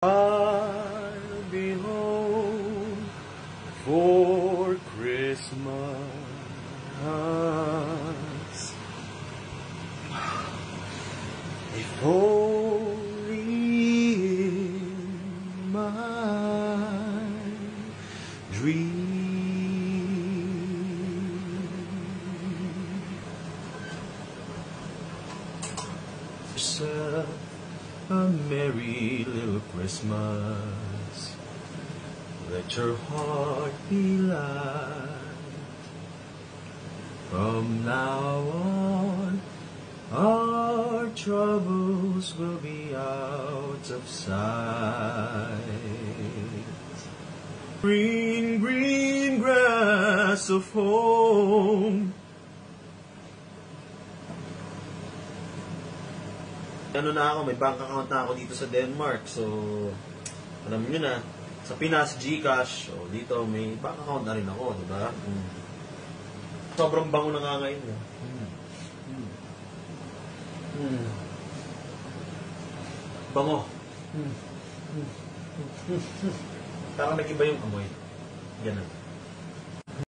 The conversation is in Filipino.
I'll be home for Christmas. If only in my dream. Yourself a merry little Christmas. Let your heart be light. From now on, our troubles will be out of sight. Green, green grass of home. Ano na ako, may bank account na ako dito sa Denmark. So, alam nyo na, sa Pinas, GCash. O, dito, may bank account na rin ako, di ba? Sobrang bango na nga ngayon. Bango. Parang nag-iba yung amoy. Ganun.